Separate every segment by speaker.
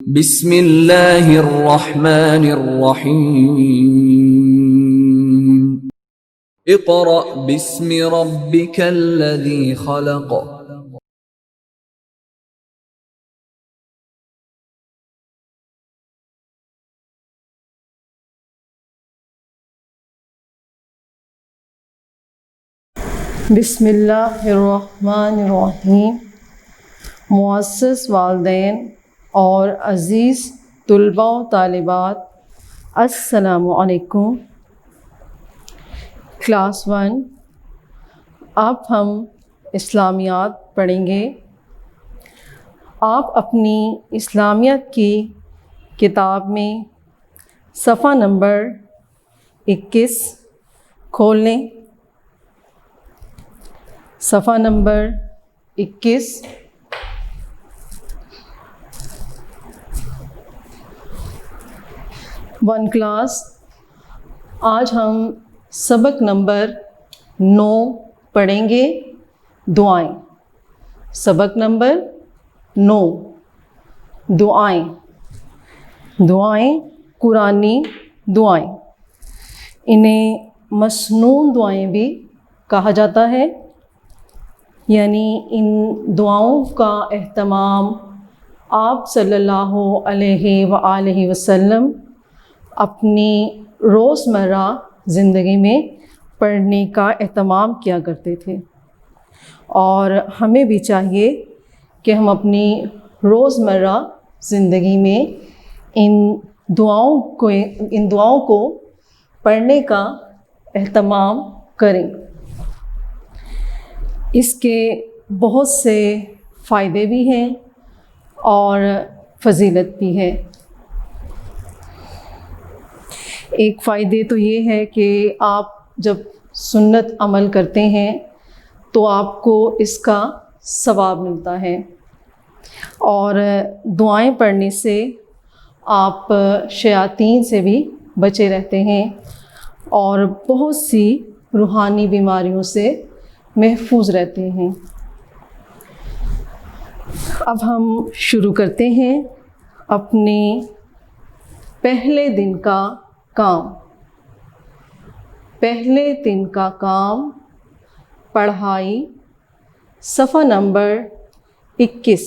Speaker 1: بسم اللہ الرحمن الرحیم اقرأ باسم ربک الذی خلق
Speaker 2: بسم اللہ الرحمن الرحیم۔ معزز والدین اور عزیز طلباء و طالبات، السلام علیکم۔ کلاس 1، اب ہم اسلامیات پڑھیں گے۔ آپ اپنی اسلامیات کی کتاب میں صفحہ نمبر 21 کھول لیں۔ صفحہ نمبر 21۔ ون کلاس، آج ہم سبق نمبر 9 پڑھیں گے، دعائیں۔ سبق نمبر 9، دعائیں۔ دعائیں قرآنی دعائیں، انہیں مسنون دعائیں بھی کہا جاتا ہے، یعنی ان دعاؤں کا اہتمام آپ صلی اللہ علیہ وآلہ وسلم اپنی روزمرہ زندگی میں پڑھنے کا اہتمام کیا کرتے تھے، اور ہمیں بھی چاہیے کہ ہم اپنی روزمرہ زندگی میں ان دعاؤں کو پڑھنے کا اہتمام کریں۔ اس کے بہت سے فائدے بھی ہیں اور فضیلت بھی ہے۔ ایک فائدے تو یہ ہے کہ آپ جب سنت عمل کرتے ہیں تو آپ کو اس کا ثواب ملتا ہے، اور دعائیں پڑھنے سے آپ شیاطین سے بھی بچے رہتے ہیں اور بہت سی روحانی بیماریوں سے محفوظ رہتے ہیں۔ اب ہم شروع کرتے ہیں اپنے پہلے دن کا کام۔ پہلے دن کا کام، پڑھائی، صفحہ نمبر 21۔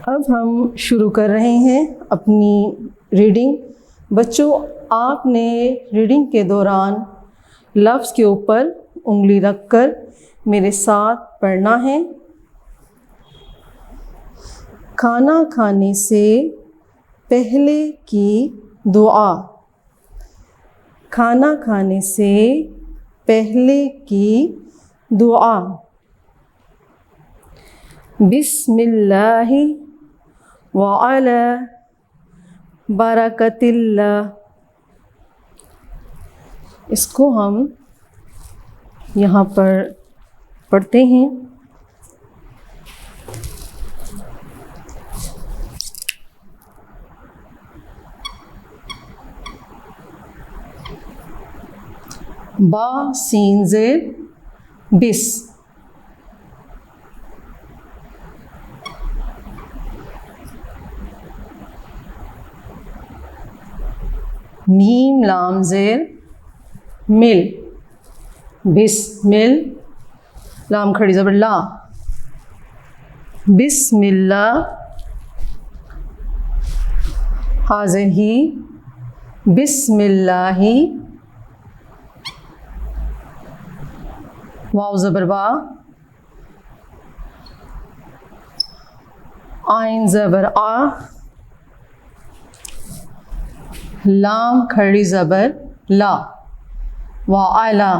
Speaker 2: اب ہم شروع کر رہے ہیں اپنی ریڈنگ۔ بچوں، آپ نے ریڈنگ کے دوران لفظ کے اوپر انگلی رکھ کر میرے ساتھ پڑھنا ہے۔ کھانا کھانے سے پہلے کی دعا۔ کھانا کھانے سے پہلے کی دعا۔ بسم اللہ وعلی برکت اللہ۔ اس کو ہم یہاں پر پڑھتے ہیں۔ با سین زیر بس۔ میم لام زیر مل، بسمل، لام کھڑی زبر لا، بسم اللہ، حاضر ہی، بسم اللہ، واو زبر وا، آئین زبر آ، لام کھڑی زبر لا، وعلا،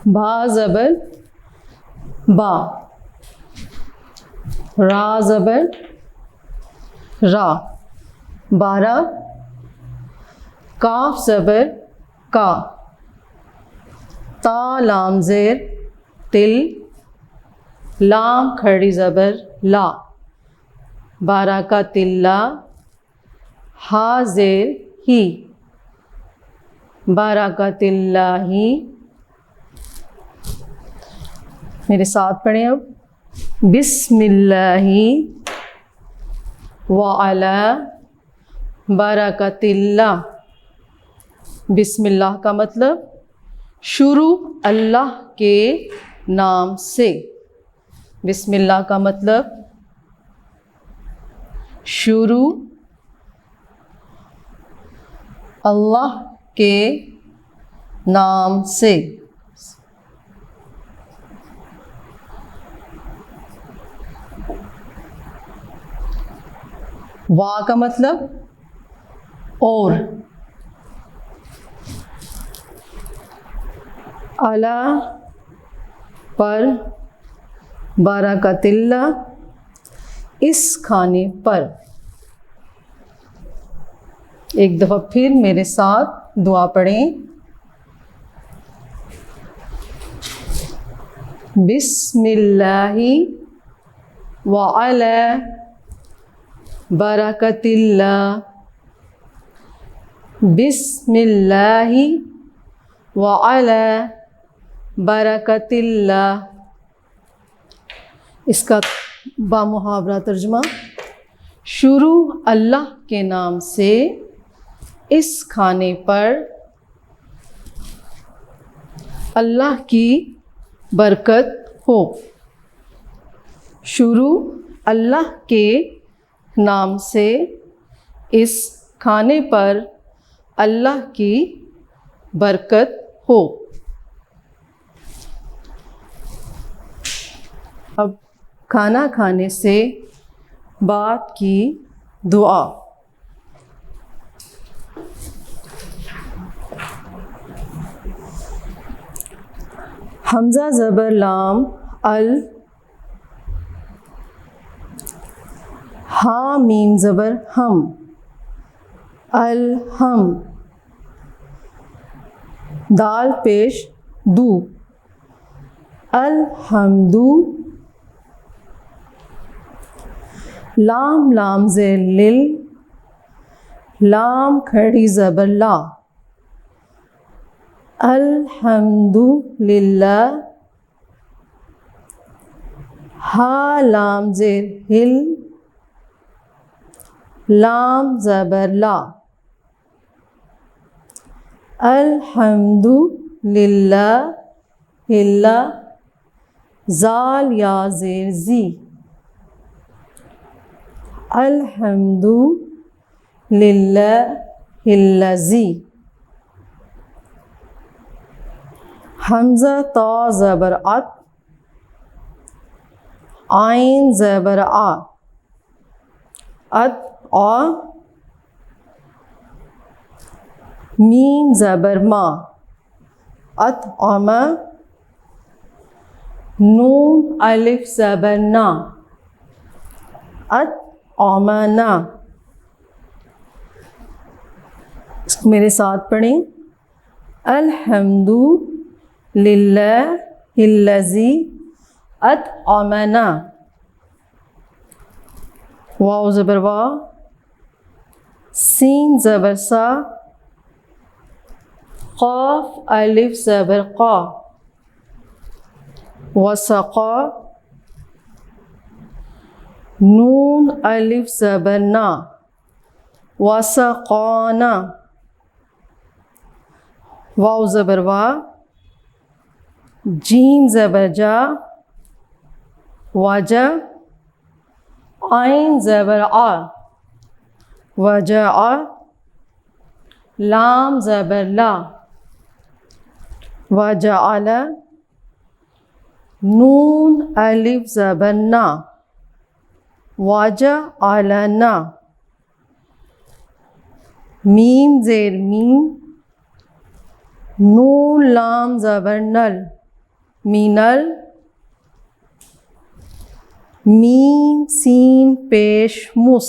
Speaker 2: با زبر با، را زبر را. 12 کاف زبر کا, تا لام زیر تل, لام کھڑی زبر لا, 12 کا تلا, ہا زیر ہی, 12 کا تلا ہی. میرے ساتھ پڑھیں اب. بسم اللہ وعلی, 12 کا تلا. بسم اللہ کا مطلب شروع اللہ کے نام سے. بسم اللہ کا مطلب شروع اللہ کے نام سے. وا کا مطلب اور. اعلی پر, 12 کا تلا, اس کھانے پر. ایک دفعہ پھر میرے ساتھ دعا پڑھیں. بسم اللہ وعلی برکت اللہ. بسم اللہ وعلی برکت اللہ. اس کا بامحاورہ ترجمہ شروع اللہ کے نام سے اس کھانے پر اللہ کی برکت ہو. شروع اللہ کے نام سے اس کھانے پر اللہ کی برکت ہو. اب کھانا کھانے سے بعد کی دعا. حمزہ زبر لام ال, ہا میم زبر ہم, الہم. دال پیش دو, الحمدو. لام لام زیر لل, لام کھڑی زبر لا, الحمد للہ. ہا لام زیر ہل, لام زبر لا, الحمد للہ ہلا. زال یا زیر زی, الحمد للہ الذی. حمزہ تا زبر ات, عین زبر آ, ات آ. میم زبر ما, ات آما. نون الف زبر نا, ات آمنا. میرے ساتھ پڑھیں. الحمد للہ الذی اطعمنا. واو زبر وا, سین زبر سا, قاف الف زبر قا, وسقا. نون الف زبر نا, وسقانا. واو زبر وا, جیم زبر جا, وجا. عین زبر آ, وجع. لام زبر لا, وجعل. نون الف زبر نا, وجعلنا. میم زیر میم, نون لام زبر نل, مینل. میم سین پیش مس,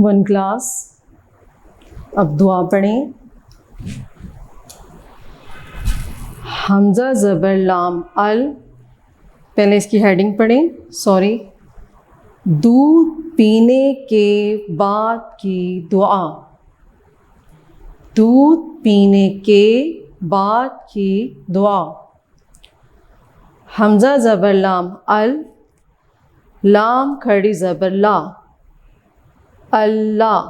Speaker 2: ون کلاس. اب دعا پڑھیں. حمزہ زبر لام ال. پہلے اس کی ہیڈنگ پڑھیں. سوری. دودھ پینے کے بعد کی دعا. دودھ پینے کے بعد کی دعا. حمزہ زبر لام ال. لام کھڑی زبر لا. اللہ.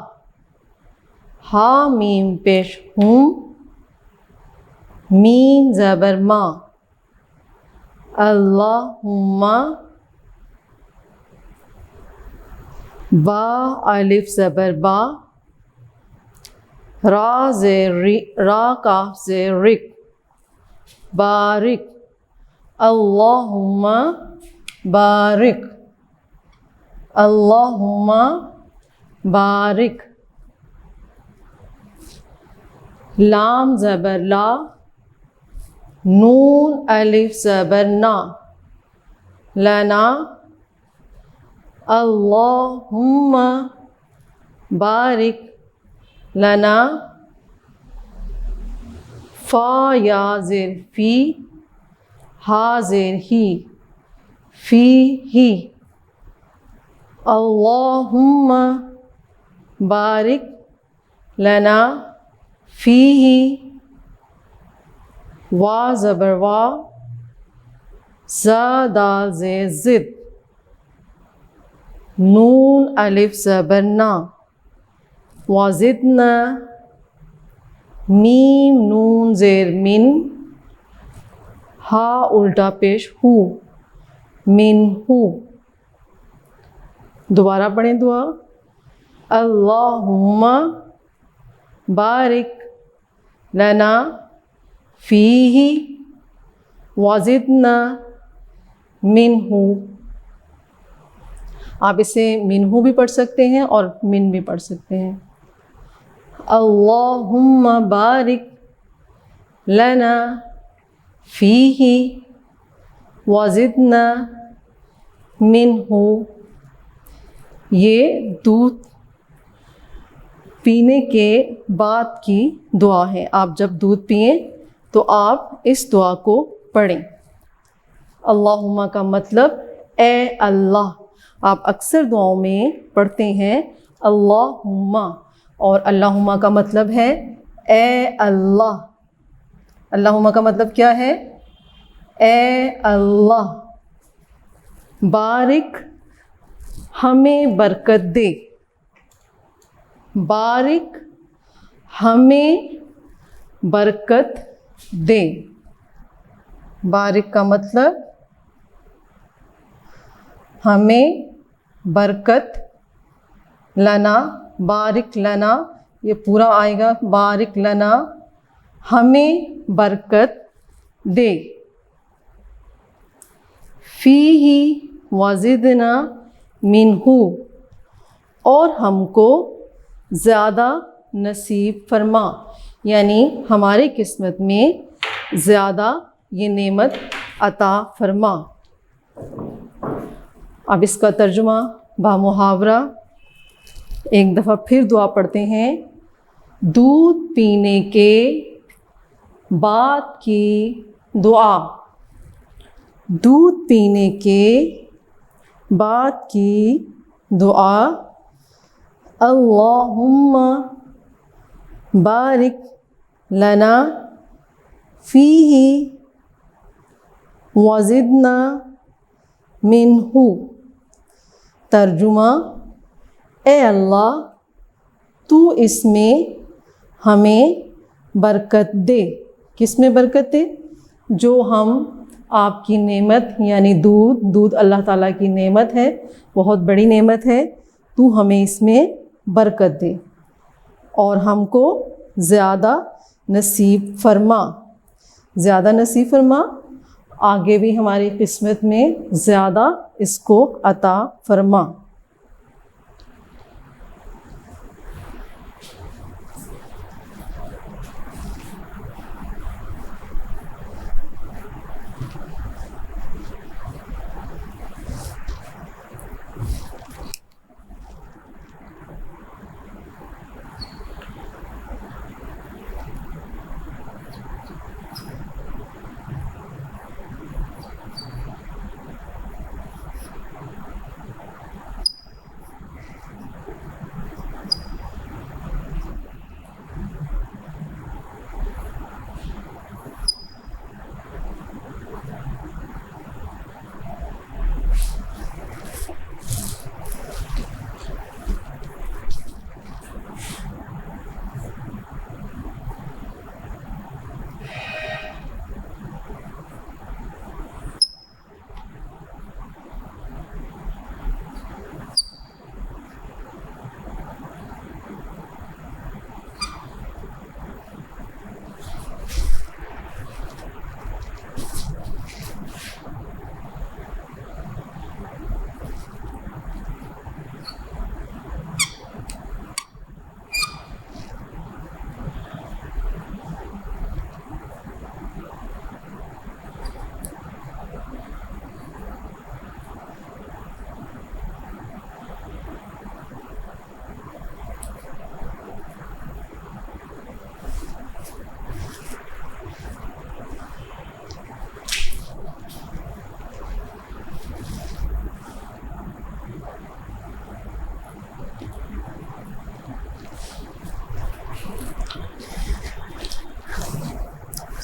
Speaker 2: ہا میم پیش ہوں. میم زبر ما. اللہم. با الف زبر با. را زیر را کاف زیر رک. بارک. اللہم بارک. اللہم بارک. لام زبر لا. نون الف زبر نا. لنا. اللہم بارک لنا. فا یا زیر فی. ہا زیر ہی. فی ہی. اللہم بارک لنا فیہ. وا زبر وا. زا دال زیر زد. نون الف زبر نا. وزدنا. میم نون زیر من. ہا الٹا پیش ہو. من ہو. دوبارہ پڑھیں دعا. اللہم بارک لنا فیہ وزدنا منہ. آپ اسے منہ بھی پڑھ سکتے ہیں اور من بھی پڑھ سکتے ہیں. اللہم بارک لنا فیہ وزدنا منہ. یہ دودھ پینے کے بعد کی دعا ہے. آپ جب دودھ پئیں تو آپ اس دعا کو پڑھیں. اللہم کا مطلب اے اللہ. آپ اکثر دعاؤں میں پڑھتے ہیں اللہم، اور اللہم کا مطلب ہے اے اللہ. اللہم کا مطلب کیا ہے؟ اے اللہ. بارک ہمیں برکت دے. بارک ہمیں برکت دے. بارک کا مطلب ہمیں برکت. لنا بارک لنا یہ پورا آئے گا. بارک لنا ہمیں برکت دے. فیہ وزدنا منہ اور ہم کو زیادہ نصیب فرما، یعنی ہماری قسمت میں زیادہ یہ نعمت عطا فرما. اب اس کا ترجمہ بامحاورہ ایک دفعہ پھر دعا پڑھتے ہیں. دودھ پینے کے بعد کی دعا. دودھ پینے کے بعد کی دعا. اللہم بارک لنا فیہ وزدنا منہ. ترجمہ: اے اللہ تو اس میں ہمیں برکت دے. کس میں برکت دے؟ جو ہم آپ کی نعمت یعنی دودھ اللہ تعالیٰ کی نعمت ہے، بہت بڑی نعمت ہے. تو ہمیں اس میں برکت دے اور ہم کو زیادہ نصیب فرما. زیادہ نصیب فرما، آگے بھی ہماری قسمت میں زیادہ اس کو عطا فرما.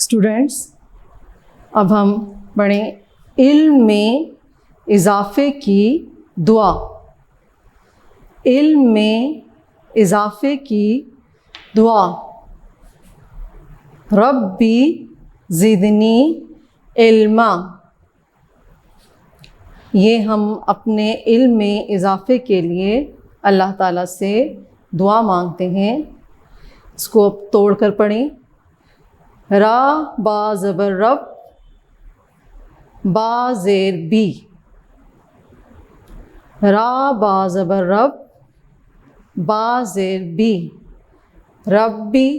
Speaker 2: اسٹوڈینٹس، اب ہم پڑھیں علم میں اضافے کی دعا. علم میں اضافے کی دعا. ربی زدنی علما. یہ ہم اپنے علم میں اضافے کے لیے اللہ تعالیٰ سے دعا مانگتے ہیں. اس کو اب توڑ کر پڑھیں. را با زبر رب، با زیر بی. را با زبر رب، با زیر بی. ربی.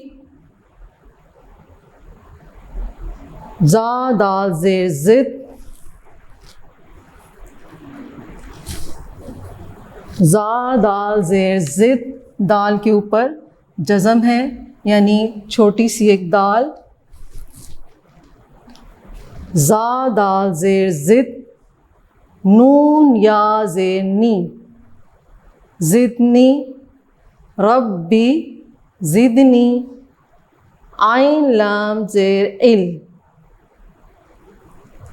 Speaker 2: زا دال زیر زد، زا دال زیر زد. دال کے اوپر جزم ہے، یعنی چھوٹی سی ایک دال. زا دال زیر زد. نون یا زیر نی، زدنی. ربی زدنی. عین لام زیر ال.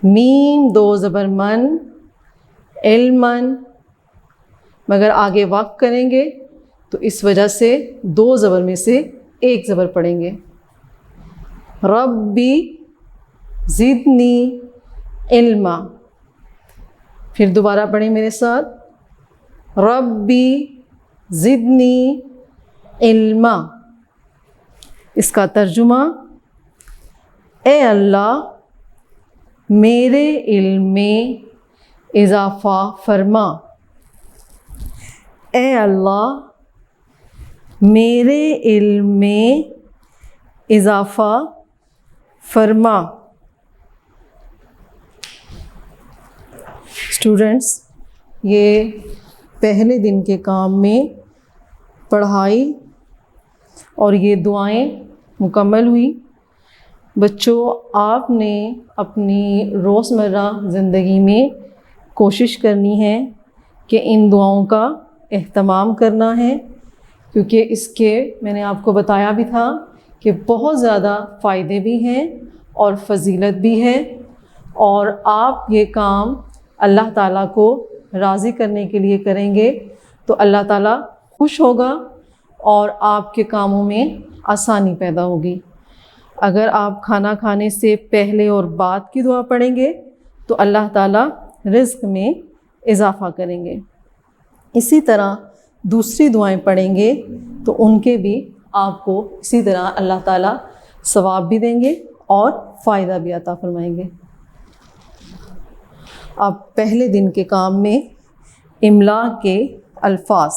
Speaker 2: میم دو زبر من، علمن. مگر آگے وقف کریں گے تو اس وجہ سے دو زبر میں سے ایک زبر پڑھیں گے. ربی زدنی علما. پھر دوبارہ پڑھیں میرے ساتھ. ربی زدنی علما. اس کا ترجمہ: اے اللہ میرے علم میں اضافہ فرما. اے اللہ میرے علم میں اضافہ فرما. اسٹوڈنٹس، یہ پہلے دن کے کام میں پڑھائی اور یہ دعائیں مکمل ہوئی. بچوں، آپ نے اپنی روزمرہ زندگی میں کوشش کرنی ہے کہ ان دعاؤں کا اہتمام کرنا ہے، کیونکہ اس کے میں نے آپ کو بتایا بھی تھا کہ بہت زیادہ فائدے بھی ہیں اور فضیلت بھی ہے. اور آپ یہ کام اللہ تعالیٰ کو راضی کرنے کے لیے کریں گے تو اللہ تعالیٰ خوش ہوگا اور آپ کے کاموں میں آسانی پیدا ہوگی. اگر آپ کھانا کھانے سے پہلے اور بعد کی دعا پڑھیں گے تو اللہ تعالیٰ رزق میں اضافہ کریں گے. اسی طرح دوسری دعائیں پڑھیں گے تو ان کے بھی آپ کو اسی طرح اللہ تعالیٰ ثواب بھی دیں گے اور فائدہ بھی عطا فرمائیں گے. اب پہلے دن کے کام میں املا کے الفاظ.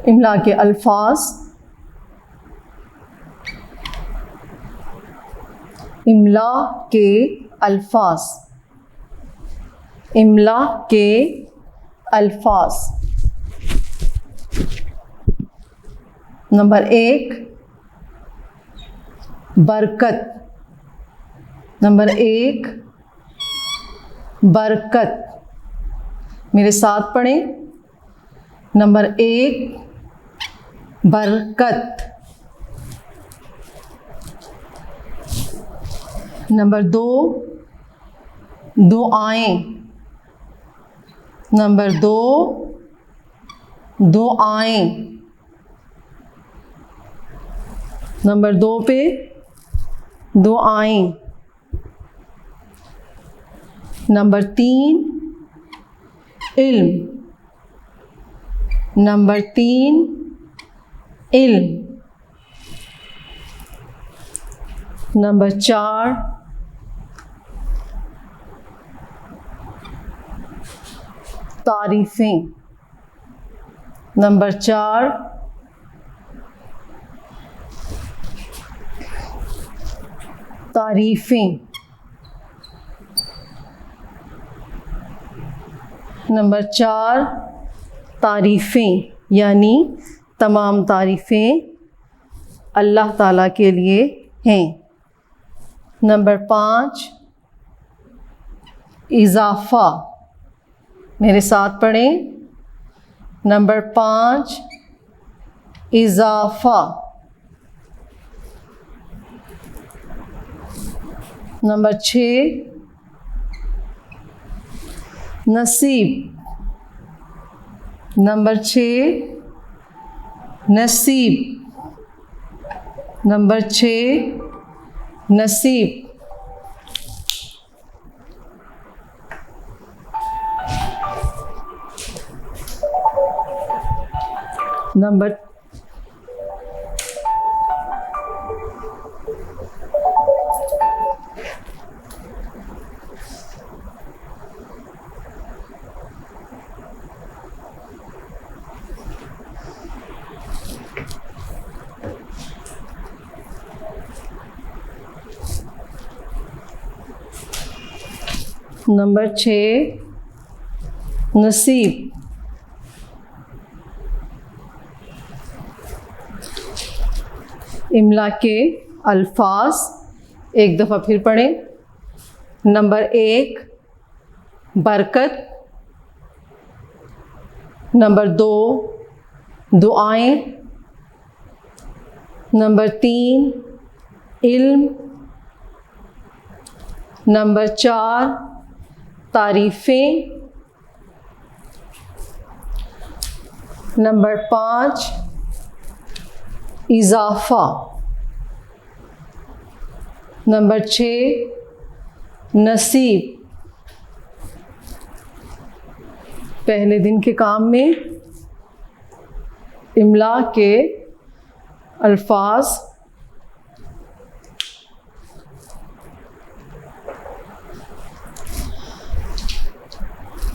Speaker 2: املا کے الفاظ. املا کے الفاظ. املا کے الفاظ. نمبر 1 برکت. نمبر 1 برکت. میرے ساتھ پڑھیں. نمبر 1 برکت. نمبر 2 دعائیں. نمبر 2 دعائیں. نمبر 2 پہ دعائیں. نمبر 3 علم. نمبر 3 علم. نمبر 4 تعریفیں. نمبر 4 تعریفیں. نمبر 4 تعریفیں، یعنی تمام تعریفیں اللہ تعالیٰ کے لیے ہیں۔ نمبر 5 اضافہ، میرے ساتھ پڑھیں۔ نمبر 5 اضافہ۔ نمبر 6 نصیب۔ نمبر 6 نصیب۔ نمبر 6 نصیب۔ نمبر 6 نصیب۔ املا کے الفاظ ایک دفعہ پھر پڑھیں۔ نمبر 1 برکت۔ نمبر 2 دعائیں۔ نمبر 3 علم۔ نمبر 4 تعریفیں۔ نمبر 5 اضافہ۔ نمبر 6 نصیب۔ پہلے دن کے کام میں املا کے الفاظ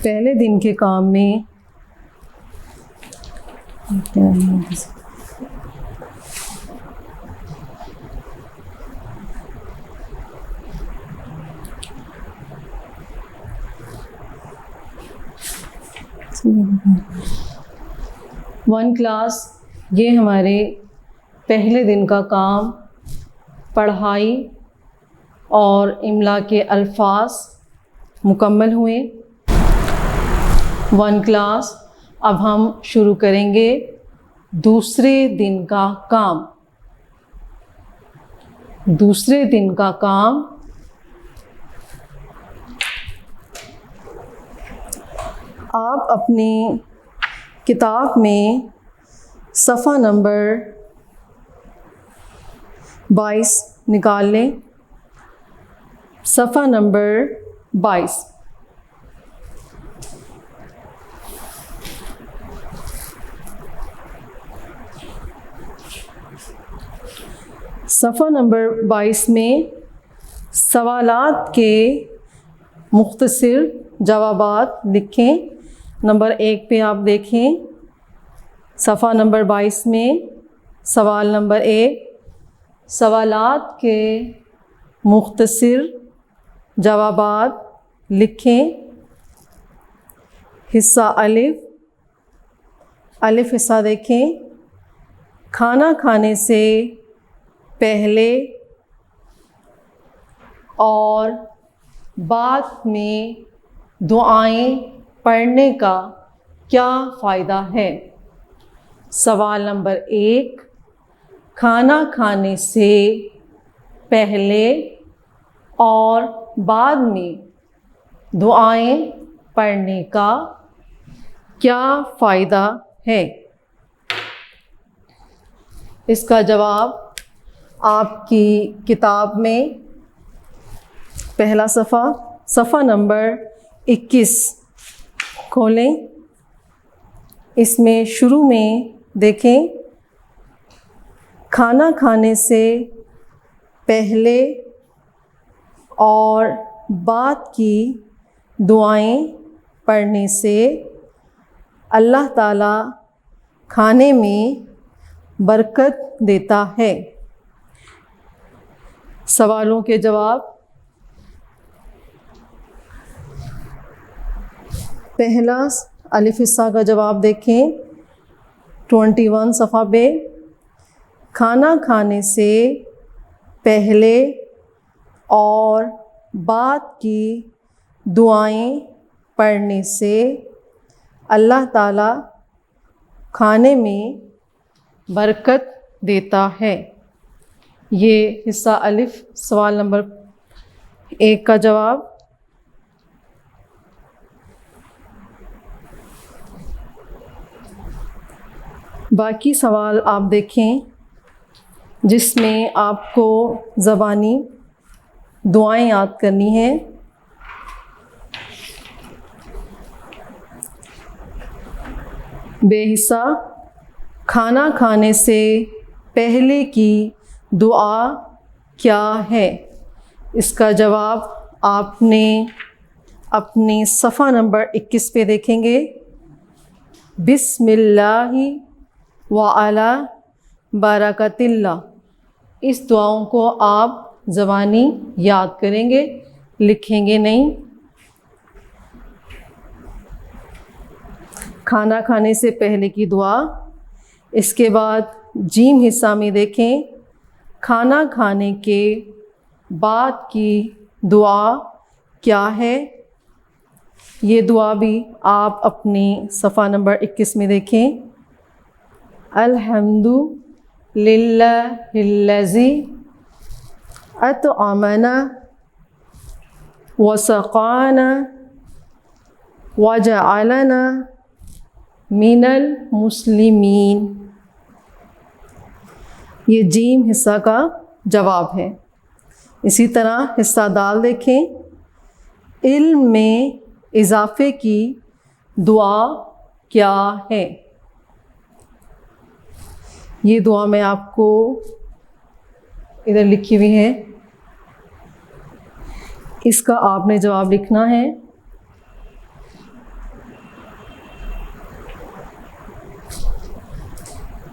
Speaker 2: پہلے دن کے کام میں ون کلاس، یہ ہمارے پہلے دن کا کام پڑھائی اور املا کے الفاظ مکمل ہوئے۔ ون کلاس، اب ہم شروع کریں گے دوسرے دن کا کام۔ دوسرے دن کا کام آپ اپنی کتاب میں صفحہ نمبر 22 نکال لیں۔ صفحہ نمبر 22۔ صفحہ نمبر 22 میں سوالات کے مختصر جوابات لکھیں۔ نمبر 1 پہ آپ دیکھیں، صفحہ نمبر 22 میں سوال نمبر 1، سوالات کے مختصر جوابات لکھیں۔ حصہ الف حصہ دیکھیں۔ کھانا کھانے سے پہلے اور بعد میں دعائیں پڑھنے کا کیا فائدہ ہے؟ سوال نمبر 1، کھانا کھانے سے پہلے اور بعد میں دعائیں پڑھنے کا کیا فائدہ ہے؟ اس کا جواب آپ کی کتاب میں پہلا صفحہ نمبر 21 کھولیں۔ اس میں شروع میں دیکھیں، کھانا کھانے سے پہلے اور بعد کی دعائیں پڑھنے سے اللہ تعالیٰ کھانے میں برکت دیتا ہے۔ سوالوں کے جواب۔ پہلا الف حصہ کا جواب دیکھیں، 21 صفحہ پہ کھانا کھانے سے پہلے اور بعد کی دعائیں پڑھنے سے اللہ تعالیٰ کھانے میں برکت دیتا ہے۔ یہ حصہ الف سوال نمبر 1 کا جواب۔ باقی سوال آپ دیکھیں جس میں آپ کو زبانی دعائیں یاد کرنی ہیں۔ بے حصہ کھانا کھانے سے پہلے کی دعا کیا ہے؟ اس کا جواب آپ نے اپنی صفحہ نمبر 21 پہ دیکھیں گے۔ بسم اللہ وعلی برکت اللہ، اس دعاؤں کو آپ زبانی یاد کریں گے، لکھیں گے نہیں۔ کھانا کھانے سے پہلے کی دعا۔ اس کے بعد جیم حصہ میں دیکھیں کھانا کھانے کے بعد کی دعا کیا ہے؟ یہ دعا بھی آپ اپنی صفحہ نمبر 21 میں دیکھیں۔ الحمد للہ الذی اطعمنا وسقانا وجعلنا من المسلمین، یہ جیم حصہ کا جواب ہے۔ اسی طرح حصہ دال دیکھیں۔ علم میں اضافے کی دعا کیا ہے؟ یہ دعا میں آپ کو ادھر لکھی ہوئی ہے، اس کا آپ نے جواب لکھنا ہے۔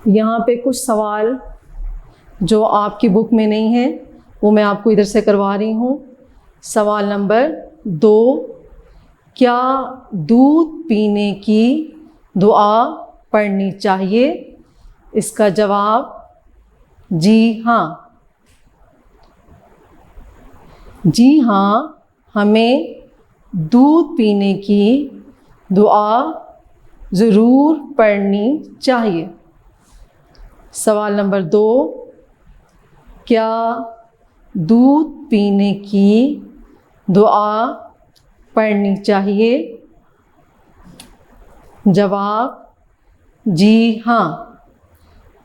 Speaker 2: یہاں پہ کچھ سوال جو آپ کی بک میں نہیں ہیں وہ میں آپ کو ادھر سے کروا رہی ہوں۔ سوال نمبر 2، کیا دودھ پینے کی دعا پڑھنی چاہیے؟ اس کا جواب جی ہاں۔ جی ہاں، ہمیں دودھ پینے کی دعا ضرور پڑھنی چاہیے۔ سوال نمبر 2، کیا دودھ پینے کی دعا پڑھنی چاہیے؟ جواب جی ہاں،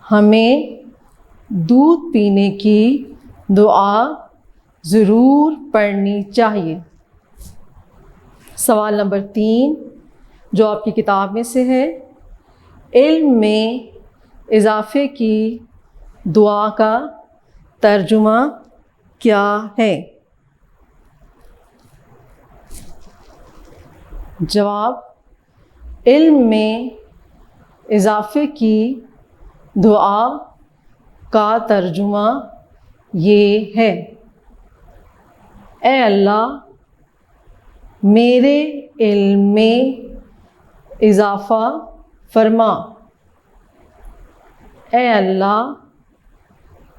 Speaker 2: ہمیں دودھ پینے کی دعا ضرور پڑھنی چاہیے۔ سوال نمبر 3 جو آپ کی کتاب میں سے ہے، علم میں اضافے کی دعا کا ترجمہ کیا ہے؟ جواب، علم میں اضافے کی دعا کا ترجمہ یہ ہے، اے اللہ میرے علم میں اضافہ فرما، اے اللہ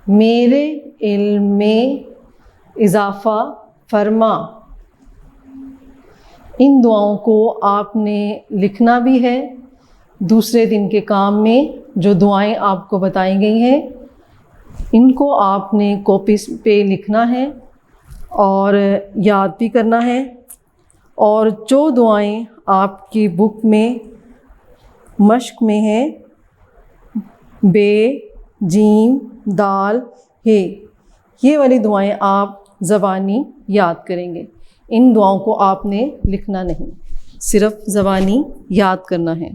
Speaker 2: میرے علم میں اضافہ فرما۔ ان دعاؤں کو آپ نے لکھنا بھی ہے۔ دوسرے دن کے کام میں جو دعائیں آپ کو بتائی گئی ہیں ان کو آپ نے کاپی پہ لکھنا ہے اور یاد بھی کرنا ہے، اور جو دعائیں آپ کی بک میں مشق میں ہیں، بے، جیم، دال، ہے، یہ والی دعائیں آپ زبانی یاد کریں گے۔ ان دعاؤں کو آپ نے لکھنا نہیں، صرف زبانی یاد کرنا ہے۔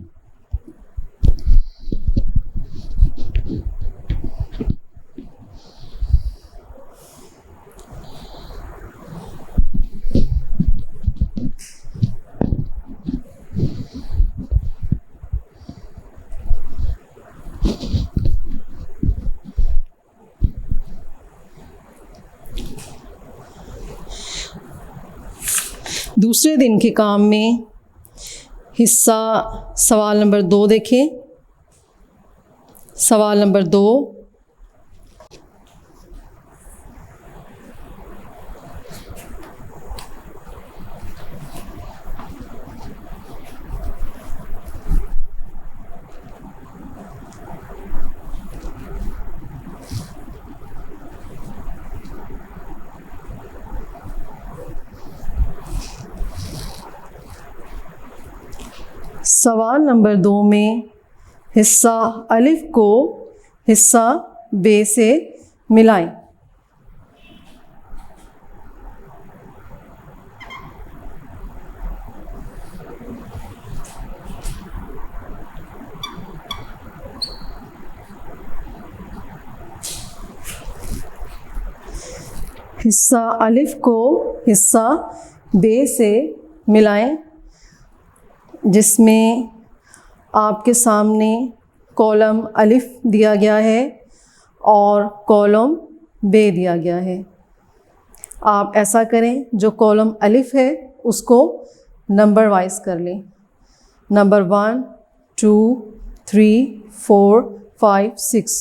Speaker 2: دوسرے دن کے کام میں حصہ سوال نمبر 2 دیکھیں۔ سوال نمبر 2، سوال نمبر 2 میں حصہ الف کو حصہ بے سے ملائیں۔ حصہ الف کو حصہ بے سے ملائیں، جس میں آپ کے سامنے کالم الف دیا گیا ہے اور کالم بے دیا گیا ہے۔ آپ ایسا کریں، جو کالم الف ہے اس کو نمبر وائز کر لیں، نمبر 1 2 3 4 5 6،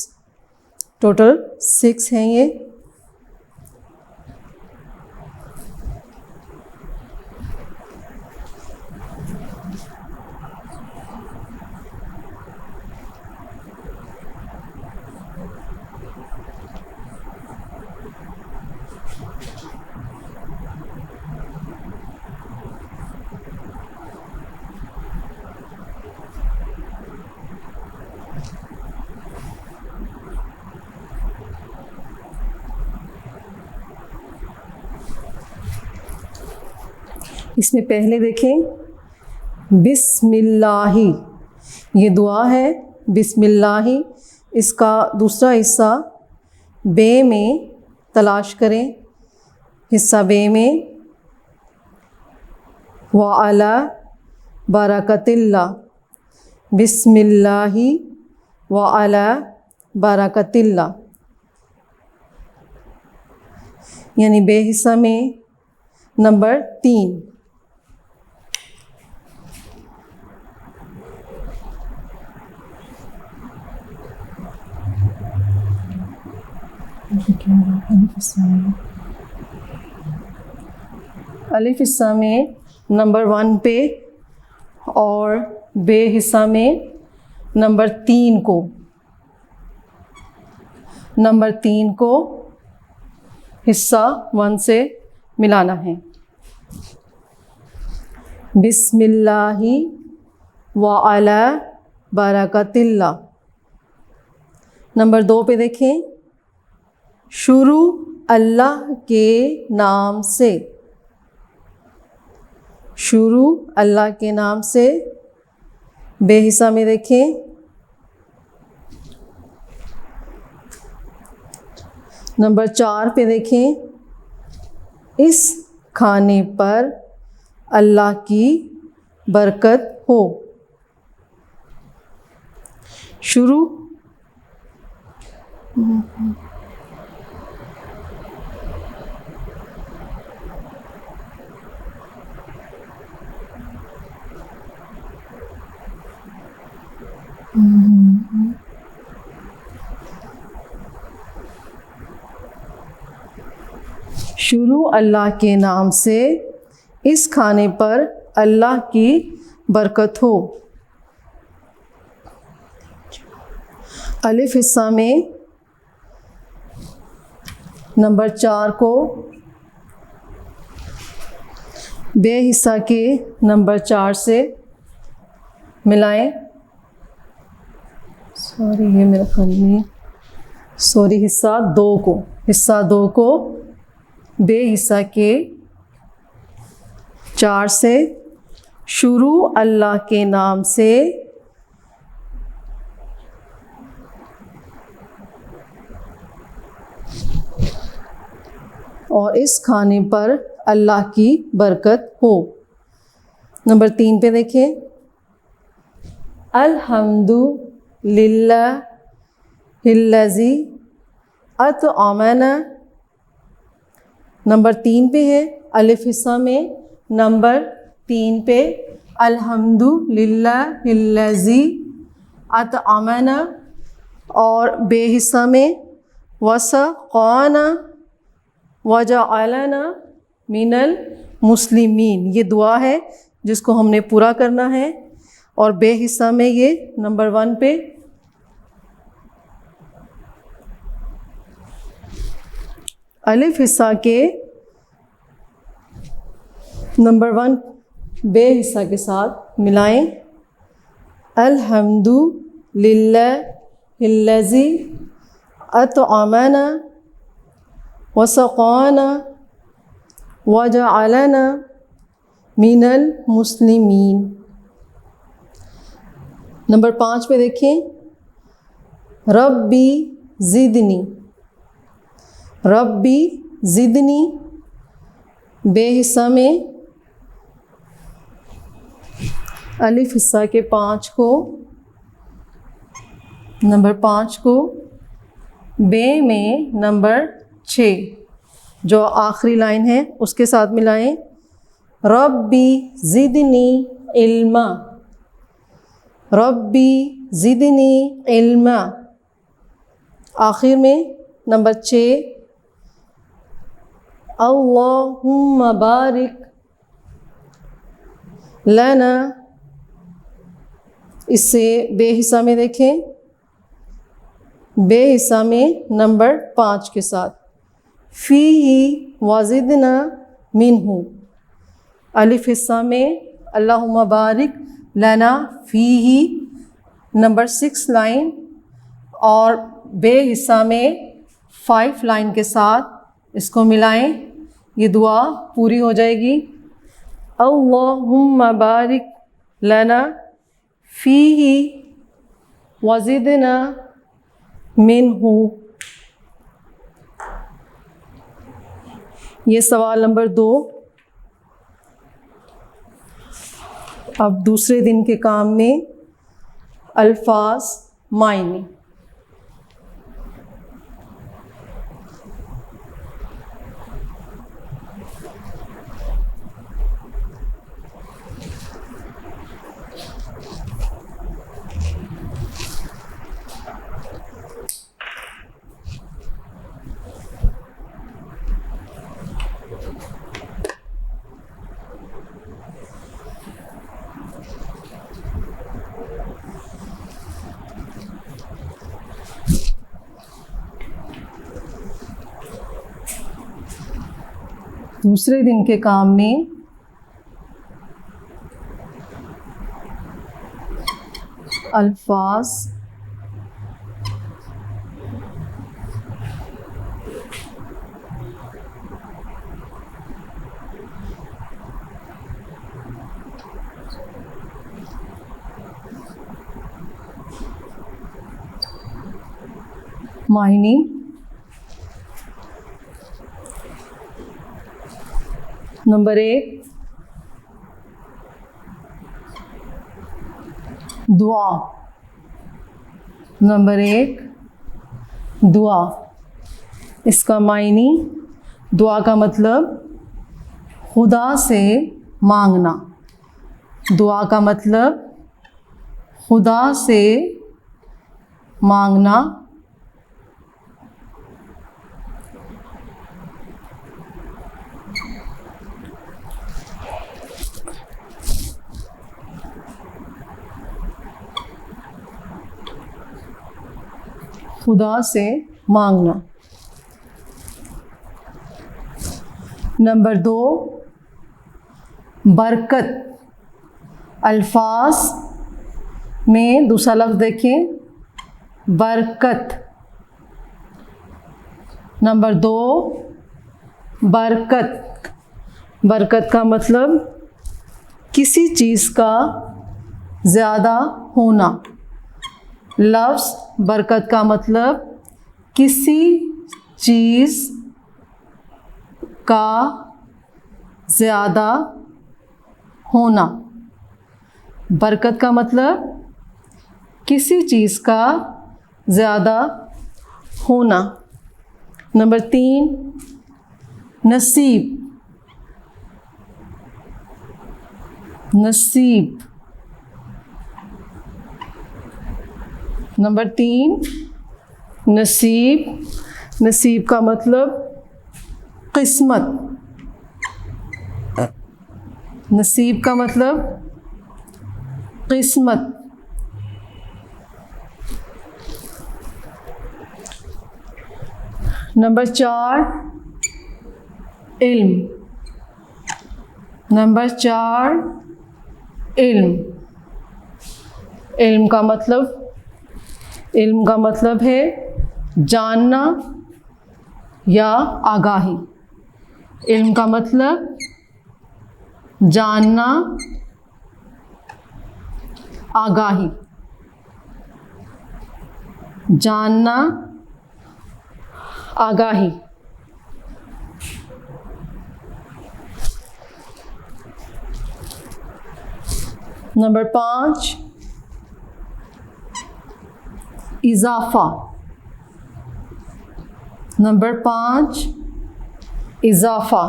Speaker 2: ٹوٹل 6 ہیں یہ۔ اس میں پہلے دیکھیں بسم اللہ، یہ دعا ہے بسم اللہ، اس کا دوسرا حصہ بے میں تلاش کریں، حصہ بے میں وعلی برکت اللہ، بسم اللہ وعلی برکت اللہ، یعنی بے حصہ میں نمبر 3۔ الف حصہ میں نمبر 1 پہ اور بے حصہ میں نمبر 3 کو، نمبر 3 کو حصہ 1 سے ملانا ہے۔ بسم اللہ وعلی برکت اللہ۔ نمبر 2 پہ دیکھیں شروع اللہ کے نام سے، شروع اللہ کے نام سے، بے حصہ میں دیکھیں نمبر 4 پہ دیکھیں اس کھانے پر اللہ کی برکت ہو، شروع شروع اللہ کے نام سے اس کھانے پر اللہ کی برکت ہو۔ الف حصہ میں نمبر 4 کو بے حصہ کے نمبر 4 سے ملائیں، یہ میرا خیال نہیں، حصہ 2 کو، حصہ 2 کو بے حصہ کے 4 سے، شروع اللہ کے نام سے اور اس کھانے پر اللہ کی برکت ہو۔ نمبر 3 پہ دیکھیں الحمد للہ الذی اطعمنا، نمبر 3 پہ ہے الف حصہ میں، نمبر 3 پہ الحمد للہ الذی اطعمنا، اور بے حصہ میں وسقانا وجعلنا من المسلمین، یہ دعا ہے جس کو ہم نے پورا کرنا ہے. اور بے حصہ میں یہ نمبر 1 پہ الف حصہ کے نمبر 1 بے حصہ کے ساتھ ملائیں. الحمد للہ الذی اطعمنا وسقانا وجعلنا من المسلمین. نمبر 5 پہ دیکھیں ربی زدنی، ربی زدنی بے حصہ میں الف حصہ کے 5 کو، نمبر 5 کو بے میں نمبر 6 جو آخری لائن ہے اس کے ساتھ ملائیں. ربی زدنی علما، ربی زدنی علما. آخر میں نمبر 6 اللہم بارک لنا، اس سے بے حصہ میں دیکھیں بے حصہ میں نمبر 5 کے ساتھ فیہ وزدنا منہ. الف حصہ میں اللہم بارک لنا فیہ نمبر 6 لائن، اور بے حصہ میں 5 لائن کے ساتھ اس کو ملائیں، یہ دعا پوری ہو جائے گی. اللہم بارک لنا فیہ وزدنا منہ. یہ سوال نمبر 2. اب دوسرے دن کے کام میں الفاظ معنی. دوسرے دن کے کام میں الفاظ معنی. نمبر 1 دعا. نمبر 1 دعا. اس کا معنی، دعا کا مطلب خدا سے مانگنا. دعا کا مطلب خدا سے مانگنا. خدا سے مانگنا. نمبر 2 برکت. الفاظ میں دوسرا لفظ دیکھیں برکت. نمبر 2 برکت. برکت کا مطلب کسی چیز کا زیادہ ہونا. لفظ برکت کا مطلب کسی چیز کا زیادہ ہونا. برکت کا مطلب کسی چیز کا زیادہ ہونا. نمبر 3 نصیب. نصیب. نمبر 3 نصیب، نصیب کا مطلب قسمت، نصیب کا مطلب قسمت۔ نمبر 4 علم، نمبر 4 علم۔ علم کا مطلب، علم کا مطلب ہے جاننا یا آگاہی۔ علم کا مطلب جاننا، آگاہی، جاننا، آگاہی۔ نمبر 5 اضافہ، نمبر 5 اضافہ۔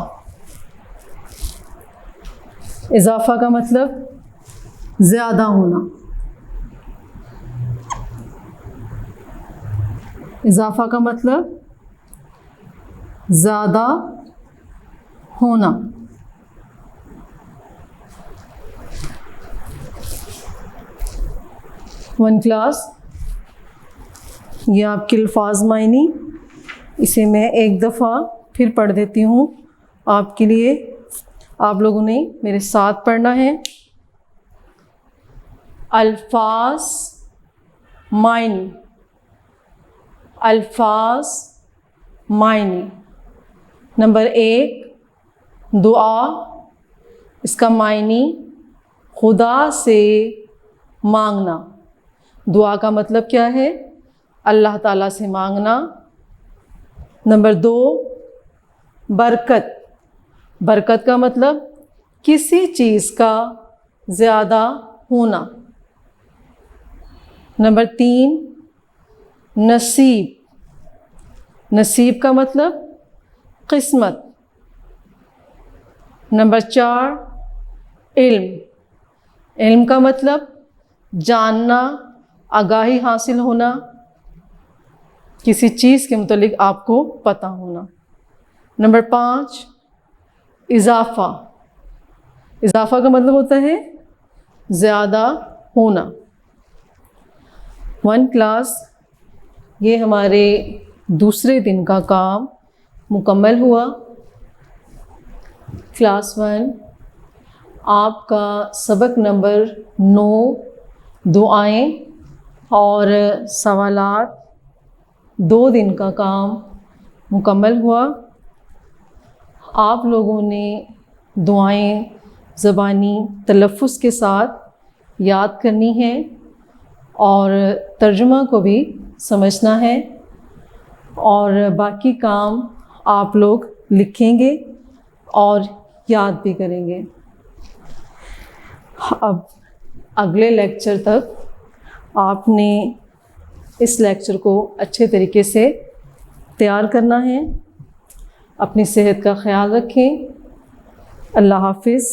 Speaker 2: اضافہ کا مطلب زیادہ ہونا، اضافہ کا مطلب زیادہ ہونا۔ ون کلاس، یہ آپ کے الفاظ معنی، اسے میں ایک دفعہ پھر پڑھ دیتی ہوں آپ کے لیے، آپ لوگوں نے میرے ساتھ پڑھنا ہے۔ الفاظ معنی، الفاظ معنی۔ نمبر 1 دعا، اس کا معنی خدا سے مانگنا۔ دعا کا مطلب کیا ہے؟ اللہ تعالیٰ سے مانگنا۔ نمبر 2 برکت، برکت کا مطلب کسی چیز کا زیادہ ہونا۔ نمبر 3 نصیب، نصیب کا مطلب قسمت۔ نمبر 4 علم، علم کا مطلب جاننا، آگاہی حاصل ہونا، کسی چیز کے متعلق آپ کو پتہ ہونا۔ نمبر 5 اضافہ، اضافہ کا مطلب ہوتا ہے زیادہ ہونا۔ ون کلاس، یہ ہمارے دوسرے دن کا کام مکمل ہوا۔ کلاس 1 آپ کا سبق نمبر 9 دعائیں اور سوالات، 2 دن کا کام مکمل ہوا۔ آپ لوگوں نے دعائیں زبانی تلفظ کے ساتھ یاد کرنی ہیں اور ترجمہ کو بھی سمجھنا ہے، اور باقی کام آپ لوگ لکھیں گے اور یاد بھی کریں گے۔ اب اگلے لیکچر تک آپ نے اس لیکچر کو اچھے طریقے سے تیار کرنا ہے۔ اپنی صحت کا خیال رکھیں۔ اللہ حافظ۔